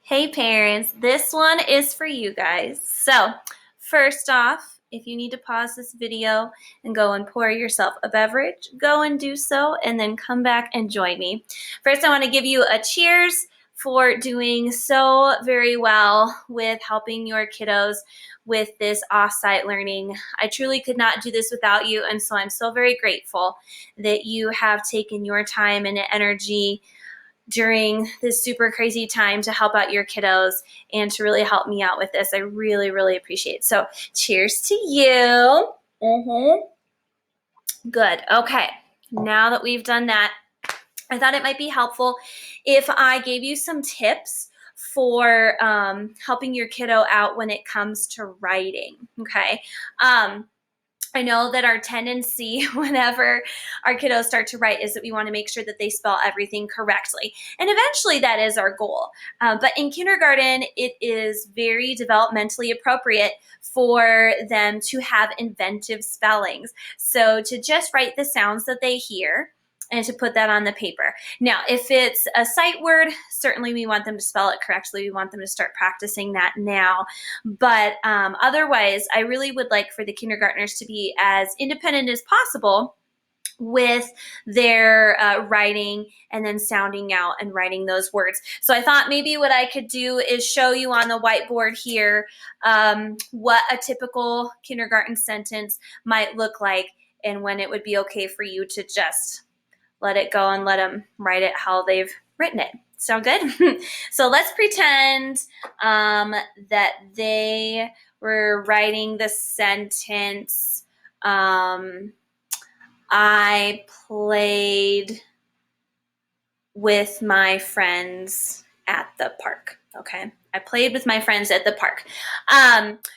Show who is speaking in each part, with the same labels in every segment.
Speaker 1: Hey parents, this one is for you guys. So first off, if you need to pause this video and go and pour yourself a beverage, go and do so and then come back and join me. First, I want to give you a cheers for doing so very well with helping your kiddos with this off-site learning. I truly could not do this without you, and so I'm so very grateful that you have taken your time and energy during this super crazy time to help out your kiddos and to really help me out with this. I really, really appreciate it. So cheers to you. Good. Okay. Now that we've done that, I thought it might be helpful if I gave you some tips for helping your kiddo out when it comes to writing. Okay. I know that our tendency whenever our kiddos start to write is that we want to make sure that they spell everything correctly. And eventually that is our goal. But in kindergarten, it is very developmentally appropriate for them to have inventive spellings. So to just write the sounds that they hear and to put that on the paper. Now, if it's a sight word, certainly we want them to spell it correctly. We want them to start practicing that now. But otherwise, I really would like for the kindergartners to be as independent as possible with their writing and then sounding out and writing those words. So I thought maybe what I could do is show you on the whiteboard here what a typical kindergarten sentence might look like and when it would be okay for you to just let it go and let them write it how they've written it. Sound good? So let's pretend that they were writing the sentence, I played with my friends at the park. Okay. I played with my friends at the park.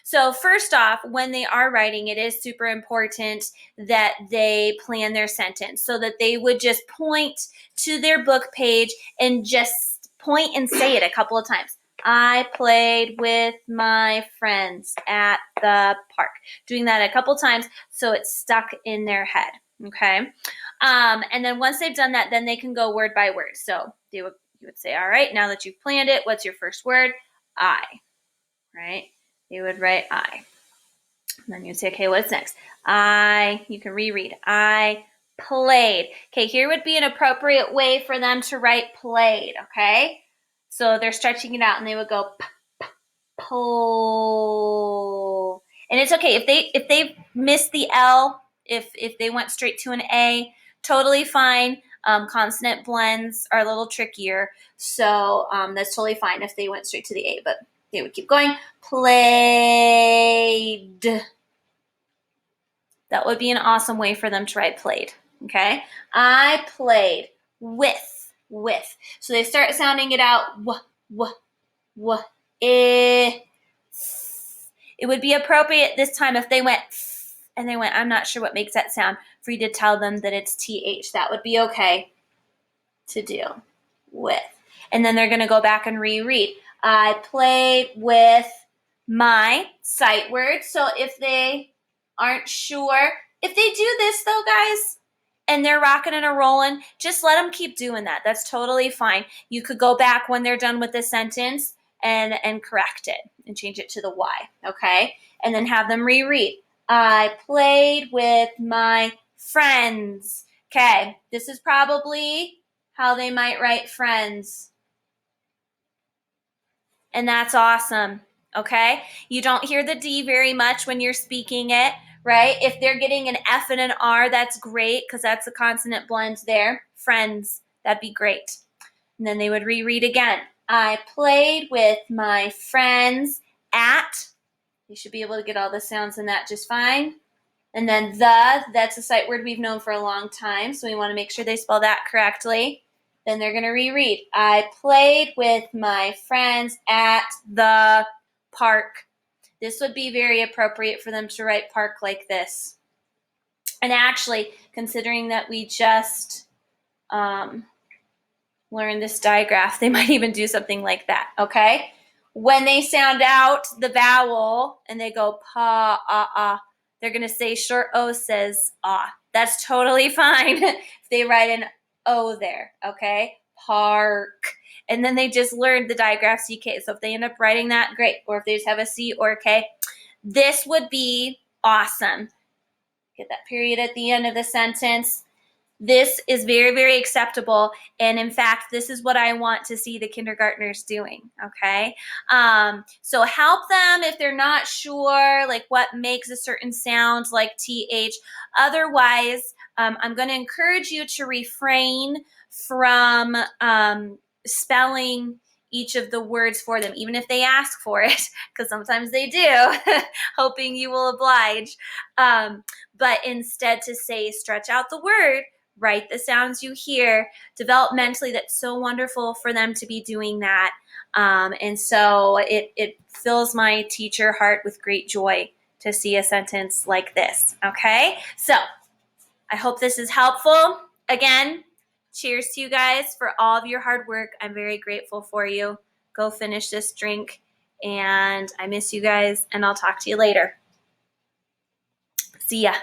Speaker 1: So first off, when they are writing, it is super important that they plan their sentence so that they would just point to their book page and just point and say it a couple of times. I played with my friends at the park. Doing that a couple times so it's stuck in their head. Okay. And then once they've done that, then they can go word by word. So you would say, all right, now that you've planned it, what's your first word? I, right? You would write I. And then you'd say, okay, what's next? You can reread. I played. Okay, here would be an appropriate way for them to write played, okay? So they're stretching it out and they would go pull. And it's okay if they missed the L, if they went straight to an A, totally fine. Consonant blends are a little trickier, so that's totally fine if they went straight to the A, but they would keep going. Played. That would be an awesome way for them to write played, okay? I played with. So they start sounding it out, eh. It would be appropriate this time if they went and they went, I'm not sure what makes that sound, for you to tell them that it's TH. That would be okay to do with. And then they're going to go back and reread. I played with my sight words. So if they aren't sure, if they do this though, guys, and they're rocking and a rolling, just let them keep doing that. That's totally fine. You could go back when they're done with the sentence and correct it and change it to the Y, okay? And then have them reread. I played with my friends. Okay, this is probably how they might write friends. And that's awesome, okay? You don't hear the D very much when you're speaking it, right? If they're getting an F and an R, that's great because that's a consonant blend there. Friends, that'd be great. And then they would reread again. I played with my friends at. You should be able to get all the sounds in that just fine. And then that's a sight word we've known for a long time, so we want to make sure they spell that correctly. Then they're going to reread. I played with my friends at the park. This would be very appropriate for them to write park like this. And actually, considering that we just learned this digraph, they might even do something like that, okay? When they sound out the vowel and they go pa, ah, they're going to say short O says ah. That's totally fine if they write an O there, okay? Park. and then they just learned the digraph CK. So if they end up writing that, great. Or if they just have a C or a K, this would be awesome. Get that period at the end of the sentence. This is very, very acceptable. And in fact, this is what I want to see the kindergartners doing, okay? So help them if they're not sure, like what makes a certain sound like TH. Otherwise, I'm going to encourage you to refrain from spelling each of the words for them, even if they ask for it, because sometimes they do, hoping you will oblige. But instead to say, stretch out the word, write the sounds you hear. Developmentally, that's so wonderful for them to be doing that. And so it fills my teacher heart with great joy to see a sentence like this, okay? So I hope this is helpful. Again, cheers to you guys for all of your hard work. I'm very grateful for you. Go finish this drink, and I miss you guys, and I'll talk to you later. See ya.